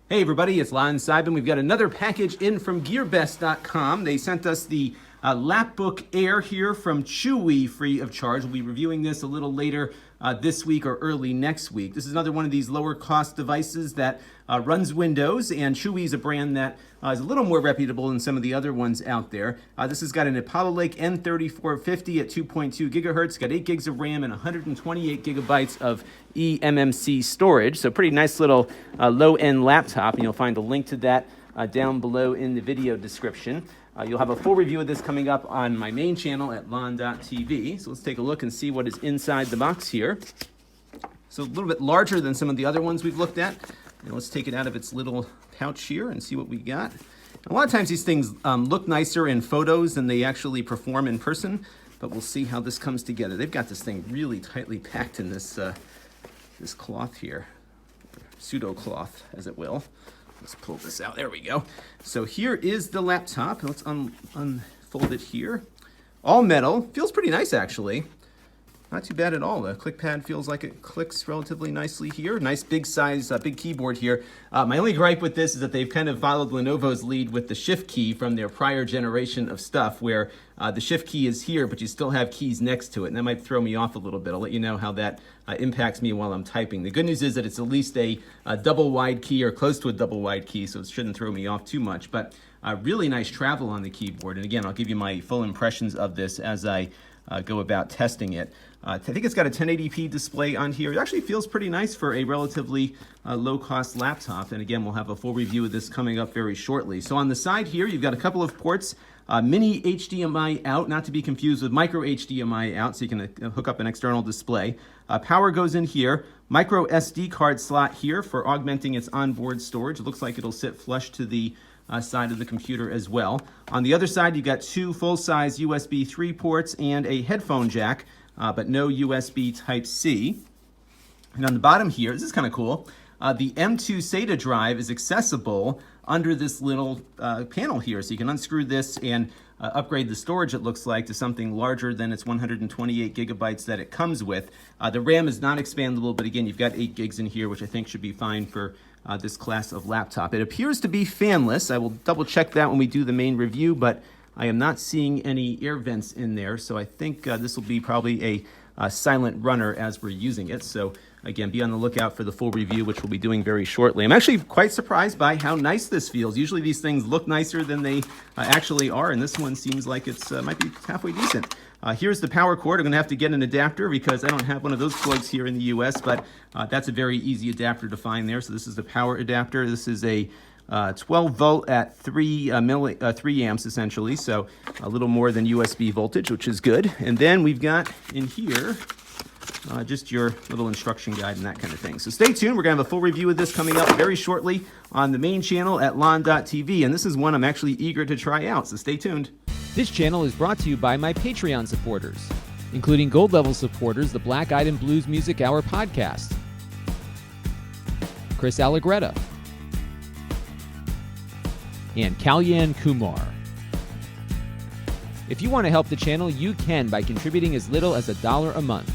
Hey everybody, it's Lon Seidman. We've got another package in from GearBest.com. They sent us the Lapbook Air here from Chuwi, free of charge. We'll be reviewing this a little later this week or early next week. This is another one of these lower cost devices that runs Windows, and Chuwi is a brand that is a little more reputable than some of the other ones out there. This has got an Apollo Lake N3450 at 2.2 gigahertz, got 8 gigs of RAM and 128 gigabytes of eMMC storage. So pretty nice little low-end laptop, and you'll find a link to that down below in the video description. You'll have a full review of this coming up on my main channel at lon.tv. So let's take a look and see what is inside the box here. So a little bit larger than some of the other ones we've looked at. And let's take it out of its little pouch here and see what we got. A lot of times these things look nicer in photos than they actually perform in person, but we'll see how this comes together. They've got this thing really tightly packed in this this cloth here, pseudo cloth, as it will. Let's pull this out. There we go. So here is the laptop. Let's unfold it here. All metal. Feels pretty nice, actually. Not too bad at all. The click pad feels like it clicks relatively nicely here. Nice big size, big keyboard here. My only gripe with this is that they've kind of followed Lenovo's lead with the shift key from their prior generation of stuff, where the shift key is here, but you still have keys next to it, and that might throw me off a little bit. I'll let you know how that impacts me while I'm typing. The good news is that it's at least a double wide key or close to a double wide key, so it shouldn't throw me off too much. But really nice travel on the keyboard. And again, I'll give you my full impressions of this as I go about testing it. I think it's got a 1080p display on here. It actually feels pretty nice for a relatively low-cost laptop. And again, we'll have a full review of this coming up very shortly. So on the side here, you've got a couple of ports. Mini HDMI out, not to be confused with micro HDMI out, so you can hook up an external display. Power goes in here. Micro SD card slot here for augmenting its onboard storage. It looks like it'll sit flush to the side of the computer as well. On the other side, you've got two full-size USB 3 ports and a headphone jack, but no USB Type-C. And on the bottom here, this is kind of cool, the M2 SATA drive is accessible under this little panel here. So you can unscrew this and upgrade the storage, it looks like, to something larger than its 128 gigabytes that it comes with. The RAM is not expandable, but again, you've got 8 gigs in here, which I think should be fine for this class of laptop. It appears to be fanless. I will double check that when we do the main review, but I am not seeing any air vents in there, so I think this will be probably a silent runner as we're using it. So again, be on the lookout for the full review, which we'll be doing very shortly. I'm actually quite surprised by how nice this feels. Usually these things look nicer than they actually are, and this one seems like it's might be halfway decent. Here's the power cord. I'm going to have to get an adapter because I don't have one of those plugs here in the US, but that's a very easy adapter to find there. So this is the power adapter. This is a 12 volt at 3 amps essentially, so a little more than USB voltage, which is good. And then we've got in here just your little instruction guide and that kind of thing. So stay tuned. We're going to have a full review of this coming up very shortly on the main channel at lon.tv, and this is one I'm actually eager to try out, so stay tuned. This channel is brought to you by my Patreon supporters, including gold level supporters, the Black Eyed and Blues Music Hour podcast, Chris Allegretta, and Kalyan Kumar. If you want to help the channel, you can by contributing as little as $1 a month.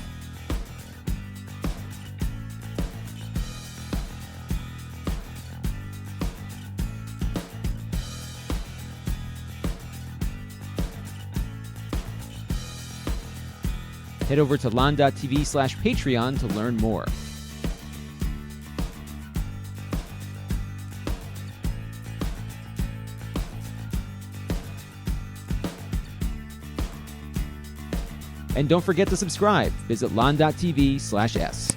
Head over to lon.tv/Patreon to learn more. And don't forget to subscribe. Visit lon.tv/S.